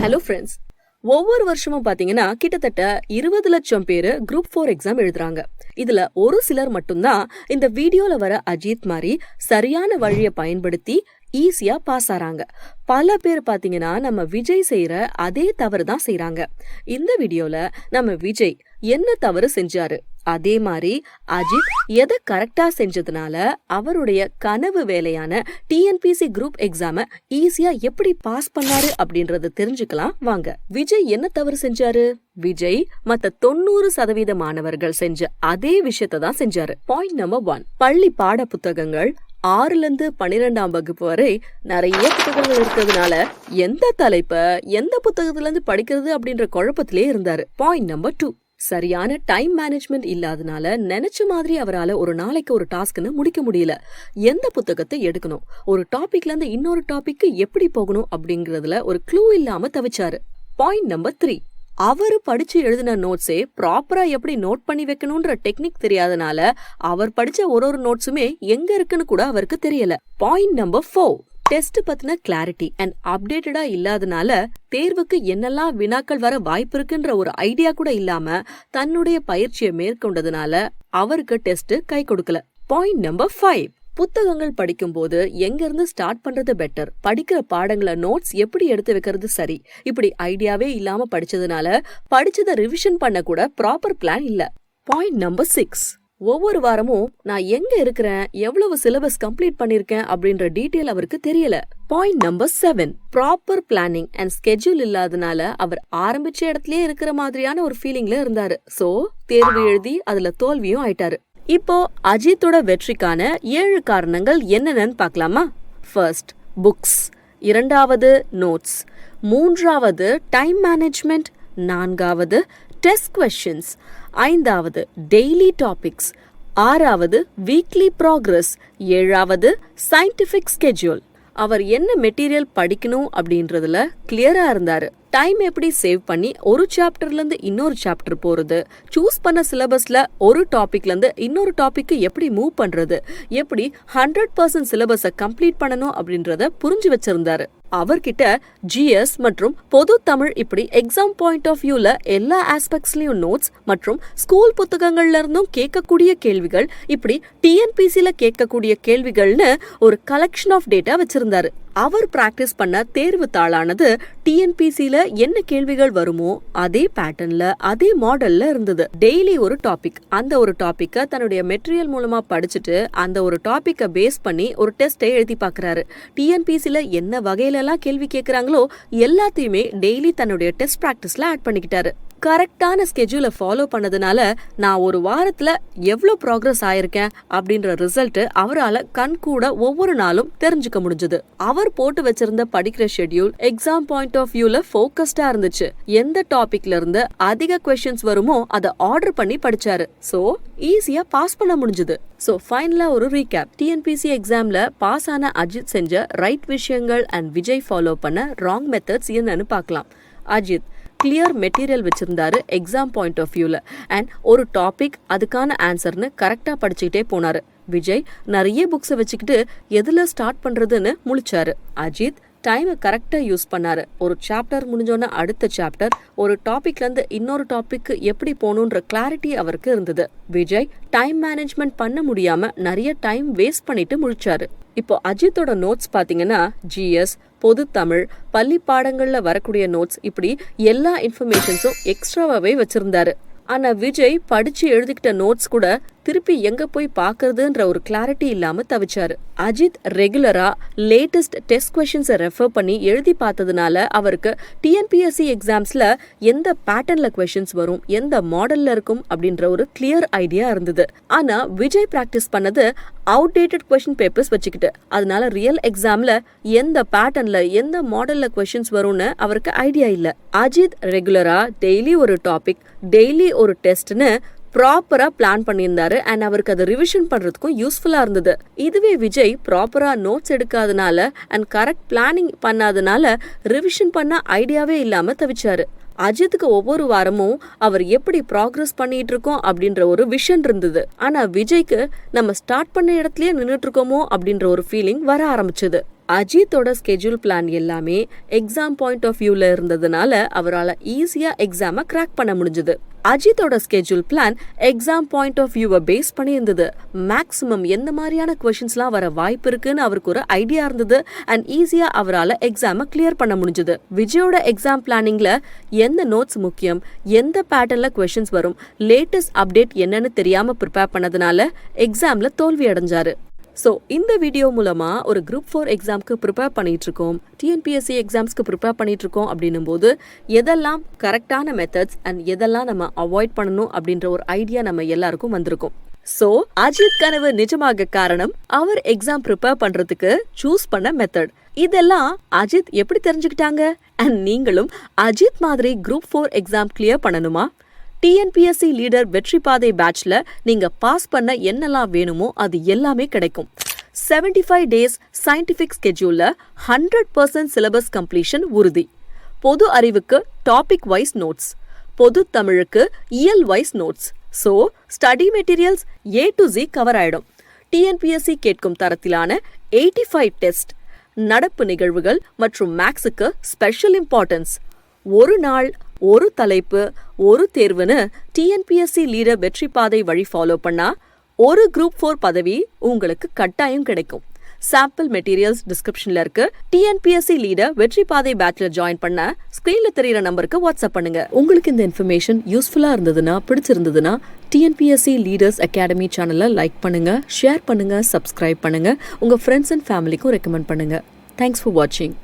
Hello friends. ஒவ்வொரு வருஷமும் பாத்தீங்கன்னா கிட்டத்தட்ட 20 லட்சம் பேரு குரூப் 4 எக்ஸாம் எழுதுறாங்க. இதுல ஒரு சிலர் மட்டும்தான் இந்த வீடியோல வர அஜித் மாதிரி சரியான வழியை பயன்படுத்தி ஈஸியா பாஸ் ஆறாங்க. பல பேர் பாத்தீங்கன்னா நம்ம விஜய் செய்யற அதே தவறு தான் செய்யறாங்க. இந்த வீடியோல நம்ம விஜய் என்ன தவறு செஞ்சாரு, அதே மாதிரி அஜித் எதை கரெக்டா செஞ்சதுனால அவருடைய கனவு வேலையான டிஎன்பிசி குரூப் எக்ஸாம ஈஸியா எப்படி பாஸ் பண்ணாரு அப்படின்றத தெரிஞ்சுக்கலாம் வாங்க. விஜய் என்ன தவறு செஞ்சாரு? விஜய் மத்த 90% மாணவர்கள் செஞ்ச அதே விஷயத்த தான் செஞ்சாரு. பாயிண்ட் நம்பர் 1, பள்ளி பாட புத்தகங்கள் 6ல இருந்து 12ஆம் வகுப்பு வரை நிறைய புத்தகங்கள் இருக்கிறதுனால எந்த தலைப்ப எந்த புத்தகத்துல இருந்து படிக்கிறது அப்படின்ற குழப்பத்திலே இருந்தாரு. பாயிண்ட் நம்பர் 2, சரியான டைம் மேனேஜ்மெண்ட் இல்லாதனால நினைச்ச மாதிரி அவரால் ஒரு நாளைக்கு ஒரு டாஸ்க்னு முடிக்க முடியல. எந்த புத்தகத்தை எடுக்கணும், ஒரு டாபிக்ல இருந்து இன்னொரு டாபிக்கு எப்படி போகணும் அப்படிங்கறதுல ஒரு க்ளூ இல்லாம தவிச்சாரு. பாயிண்ட் நம்பர் 3, அவரு படிச்சு எழுதின நோட்ஸே ப்ராப்பரா எப்படி நோட் பண்ணி வைக்கணும்ன்ற டெக்னிக் தெரியாதனால அவர் படிச்ச ஒரு நோட்ஸுமே எங்க இருக்குன்னு கூட அவருக்கு தெரியல. பாயிண்ட் நம்பர் 4, டெஸ்ட் பத்தின கிளாரிட்டி அண்ட் அப்டேட்டடா இல்லாதனால தேர்வுக்கு என்னெல்லாம் வினாக்கள் வர வாய்ப்பு இருக்குன்ற ஒரு ஐடியா கூட இல்லாம தன்னுடைய பயிற்சியை மேற்கொண்டதுனால அவருக்கு டெஸ்ட் கை கொடுக்கல. பாயிண்ட் நம்பர் 5, புத்தகங்கள் படிக்கும் போது எங்க இருந்து ஸ்டார்ட் பண்றது பெட்டர், படிக்கிற பாடங்களை நோட்ஸ் எப்படி எடுத்து வைக்கிறது சரி, இப்படி ஐடியாவே இல்லாம படிச்சதுனால படிச்சதை ரிவிஷன் பண்ண கூட ப்ராப்பர் பிளான் இல்ல. பாயிண்ட் நம்பர் 6, ஒவ்வொரு வாரமும் நான் எங்க இருக்கிறேன், எவ்வளவு சிலபஸ் கம்ப்ளீட் பண்ணிருக்கேன் அப்படின்ற டீடைல் அவருக்கு தெரியல. Point number 7, proper planning and schedule இல்லாதனால அவர் ஆரம்பிச்ச இடத்துலயே இருக்கிற மாதிரியான ஒரு ஃபீலிங்ல இருந்தாரு. சோ தேர்வு எழுதி அதுல தோல்வியும் ஆயிட்டாரு. இப்போ அஜித்தோட வெற்றிக்கான 7 காரணங்கள் என்னென்னு பார்க்கலாமா? First, books. 2வது, நோட்ஸ். 3வது, டைம் மேனேஜ்மெண்ட். 4வது, டெஸ்ட் கொஸ்டின்ஸ். 5வது, டெய்லி டாபிக்ஸ். 6வது, வீக்லி ப்ராக்ரஸ். 7வது, சயின்டிபிக் ஸ்கெட்யூல். அவர் என்ன மெட்டீரியல் படிக்கணும் அப்படின்றதுல கிளியரா இருந்தாரு. டைம் எப்படி சேவ் பண்ணி ஒரு சாப்டர்ல இருந்து இன்னொரு சாப்டர் போறது, சூஸ் பண்ண சிலபஸ்ல ஒரு டாபிக்ல இருந்து இன்னொரு டாபிக் எப்படி மூவ் பண்றது, எப்படி 100% சிலபஸை கம்ப்ளீட் பண்ணணும் அப்படின்றத புரிஞ்சு வச்சிருந்தாரு. அவர்கிட்ட ஜிஎஸ் மற்றும் பொது தமிழ் இப்படி எக்ஸாம் பாயிண்ட் ஆஃப் வியூல எல்லா ஆஸ்பெக்ட்ஸ்லயும் நோட்ஸ் மற்றும் ஸ்கூல் புத்தகங்கள்ல இருந்தும் கேட்கக்கூடிய கேள்விகள், இப்படி டிஎன்பிசில கேட்கக்கூடிய கேள்விகள்னு ஒரு கலெக்ஷன் ஆஃப் டேட்டா வச்சிருந்தாரு. அவர் பிராக்டிஸ் பண்ண தேர்வு தாளானது டிஎன்பிசில என்ன கேள்விகள் வருமோ அதே பேட்டர்ன்ல அதே மாடல்ல இருந்தது. டெய்லி ஒரு டாபிக், அந்த ஒரு டாபிக்க தன்னுடைய மெட்டீரியல் மூலமா படிச்சுட்டு அந்த ஒரு டாபிக்க பேஸ் பண்ணி ஒரு டெஸ்டை எழுதி பாக்குறாரு. டிஎன்பிசில என்ன வகையில எல்லாம் கேள்வி கேட்கறாங்களோ எல்லாத்தையுமே டெய்லி தன்னுடைய டெஸ்ட் பிராக்டிஸ்ல ஆட் பண்ணிக்கிட்டாரு. கரெக்டான ஸ்கெட்யூலை ஃபாலோ பண்ணதுனால நான் ஒரு வாரத்துல எவ்வளவு ப்ராக்ரஸ் ஆயிருக்கேன் அப்படின்ற ரிசல்ட் அவரால் கண் கூட ஒவ்வொரு நாளும் தெரிஞ்சுக்க முடிஞ்சது. அவர் போட்டு வச்சிருந்த படிக்கிற ஷெட்யூல் எக்ஸாம் பாயிண்ட் ஆஃப் வியூல ஃபோக்கஸ்டா இருந்துச்சு. எந்த டாபிக்ல இருந்து அதிக கொஸ்டின்ஸ் வருமோ அதை ஆர்டர் பண்ணி படிச்சாரு. சோ ஈஸியா பாஸ் பண்ண முடிஞ்சது. சோ ஃபைனலா ஒரு ரீகேப். டிஎன்பிசி எக்ஸாம்ல பாஸ் ஆன அஜித் செஞ்ச ரைட் விஷயங்கள் அண்ட் விஜய் ஃபாலோ பண்ண ராங் மெத்தட்ஸ் என்னன்னு பார்க்கலாம். அஜித் கிளியர் மெட்டீரியல் வச்சிருந்தாரு எக்ஸாம் பாயிண்ட் ஆஃப் வியூல அண்ட் ஒரு டாபிக் அதுக்கான ஆன்சர்னு கரெக்டா படிச்சுக்கிட்டே போனாரு. விஜய் நிறைய புக்ஸை வச்சுக்கிட்டு எதுல ஸ்டார்ட் பண்றதுன்னு முழிச்சாரு. அஜித் டைமை கரெக்டா யூஸ் பண்ணாரு. ஒரு சாப்டர் முடிஞ்சோன்னா அடுத்த சாப்டர், ஒரு டாபிக்ல இருந்து இன்னொரு டாபிக் எப்படி போகணுன்ற கிளாரிட்டி அவருக்கு இருந்தது. விஜய் டைம் மேனேஜ்மெண்ட் பண்ண முடியாம நிறைய டைம் வேஸ்ட் பண்ணிட்டு முழிச்சாரு. இப்போ அஜித்தோட நோட்ஸ் பாத்தீங்கன்னா ஜிஎஸ், பொது தமிழ், பள்ளி பாடங்கள்ல வரக்கூடிய நோட்ஸ், இப்படி எல்லா இன்ஃபர்மேஷன்ஸும் எக்ஸ்ட்ராவாவே வச்சிருந்தாரு. ஆனா விஜய் படிச்சு எழுதிக்கிட்ட நோட்ஸ் கூட திருப்பி எங்க போய் பாக்குறதுன்ற ஒரு கிளாரிட்டி இல்லாம தவிச்சாரு. அஜித் ரெகுலரா லேட்டஸ்ட் டெஸ்ட் கொஸ்டின்ஸை ரெஃபர் பண்ணி எழுதி பார்த்ததுனால அவருக்கு டிஎன்பிஎஸ்சி எக்ஸாம்ஸ்ல எந்த பேட்டர்ன்ல கொஸ்டின்ஸ் வரும், எந்த மாடல்ல இருக்கும் அப்படின்ற ஒரு கிளியர் ஐடியா இருந்தது. ஆனா விஜய் பிராக்டிஸ் பண்ணது அவுடேட்டட் கொஸ்டின் பேப்பர்ஸ் வச்சுக்கிட்டு, அதனால ரியல் எக்ஸாம்ல எந்த பேட்டர்ன்ல எந்த மாடல்ல கொஸ்டின்ஸ் வரும்னு அவருக்கு ஐடியா இல்ல. அஜித் ரெகுலரா டெய்லி ஒரு டாபிக், டெய்லி ஒரு டெஸ்ட்னு ப்ராப்பரா பிளான் பண்ணியிருந்தாரு அண்ட் அவருக்கு அதை ரிவிஷன் பண்றதுக்கும் யூஸ்ஃபுல்லா இருந்தது. இதுவே விஜய் ப்ராப்பரா நோட்ஸ் எடுக்காதனால அண்ட் கரெக்ட் பிளானிங் பண்ணாதனால ரிவிஷன் பண்ண ஐடியாவே இல்லாம தவிச்சாரு. அஜித்துக்கு ஒவ்வொரு வாரமும் அவர் எப்படி ப்ராக்ரஸ் பண்ணிட்டு இருக்கோம் அப்படின்ற ஒரு விஷன் இருந்தது. ஆனா விஜய்க்கு நம்ம ஸ்டார்ட் பண்ண இடத்துலயே நின்னுட்டு இருக்கோமோ அப்படின்ற ஒரு ஃபீலிங் வர ஆரம்பிச்சது. அஜித்தோட ஸ்கெட்யூல் பிளான் எல்லாமே எக்ஸாம் பாயிண்ட் ஆஃப் வியூல இருந்ததுனால அவரால் ஈஸியா எக்ஸாமை கிராக் பண்ண முடிஞ்சது. அஜித்தோட schedule plan exam point of வியூவை பேஸ் பண்ணி இருந்தது. மேக்ஸிமம் எந்த மாதிரியான கொஸ்டின்ஸ்லாம் வர வாய்ப்பு இருக்குன்னு அவருக்கு ஒரு ஐடியா இருந்தது அண்ட் ஈஸியா அவரால் எக்ஸாமை கிளியர் பண்ண முடிஞ்சது. விஜயோட எக்ஸாம் பிளானிங்ல எந்த நோட்ஸ் முக்கியம், எந்த பேட்டர்ன்ல கொஸ்டின்ஸ் வரும், லேட்டஸ்ட் அப்டேட் என்னன்னு தெரியாம ப்ரிப்பேர் பண்ணதுனால எக்ஸாம்ல தோல்வி அடைஞ்சாரு. ஸோ இந்த வீடியோ மூலமா ஒரு குரூப் 4 எக்ஸாம்க்கு ப்ரிப்பேர் பண்ணிட்டு இருக்கோம், டிஎன்பிஎஸ்சி எக்ஸாம்ஸ்க்கு ப்ரிப்பேர் பண்ணிட்டு இருக்கோம் அப்படின்னும் போது எதெல்லாம் கரெக்டான மெத்தட்ஸ் அண்ட் எதெல்லாம் நம்ம அவாய்ட் பண்ணணும் அப்படின்ற ஒரு ஐடியா நம்ம எல்லாருக்கும் வந்திருக்கும். ஸோ அஜித் கனவு நிஜமாக காரணம் அவர் எக்ஸாம் ப்ரிப்பேர் பண்றதுக்கு சூஸ் பண்ண மெத்தட். இதெல்லாம் அஜித் எப்படி தெரிஞ்சுக்கிட்டாங்க? அண்ட் நீங்களும் அஜித் மாதிரி குரூப் 4 எக்ஸாம் கிளியர் பண்ணணுமா? டிஎன்பிஎஸ்சி லீடர் வெற்றி பாதை பேட்ச்ல நீங்க பாஸ் பண்ண என்னெல்லாம் வேணுமோ அது எல்லாமே கிடைக்கும். 75 days சயின்டிபிக் ஸ்கெட்யூல்ல 100% சிலபஸ் கம்ப்ளீஷன் உறுதி. பொது அறிவுக்கு டாபிக் வைஸ் நோட்ஸ், பொது தமிழுக்கு இயல் wise notes. So study materials A to Z cover ஆயிடும். டிஎன்பிஎஸ்சி கேட்கும் தரத்திலான 85 டெஸ்ட், நடப்பு நிகழ்வுகள் மற்றும் மேக்ஸுக்கு ஸ்பெஷல் இம்பார்ட்டன்ஸ். ஒரு நாள், ஒரு தலைப்பு, ஒரு தேர்வுன்னு டிஎன்பிஎஸ்சி லீடர் வெற்றி பாதை வழி ஃபாலோ பண்ணா ஒரு குரூப் 4 பதவி உங்களுக்கு கட்டாயம் கிடைக்கும். சாம்பிள் மெட்டீரியல்ஸ் டிஸ்கிரிப்ஷன்ல இருக்கு. டிஎன்பிஎஸ்சி லீடர் வெற்றி பாதை பேட்ச்ல ஜாயின் பண்ண ஸ்கிரீன்ல தெரியுற நம்பருக்கு வாட்ஸ்அப் பண்ணுங்க. உங்களுக்கு இந்த இன்ஃபர்மேஷன் யூஸ்ஃபுல்லா இருந்ததுன்னா, பிடிச்சிருந்ததுன்னா டிஎன்பிஎஸ்சி லீடர்ஸ் அகாடமி சேனலை லைக் பண்ணுங்க, ஷேர் பண்ணுங்க, சப்ஸ்கிரைப் பண்ணுங்க, உங்க ஃப்ரெண்ட்ஸ் அண்ட் ஃபேமிலிக்கும் ரெக்கமெண்ட் பண்ணுங்க. தேங்க்ஸ் ஃபார் வாட்சிங்.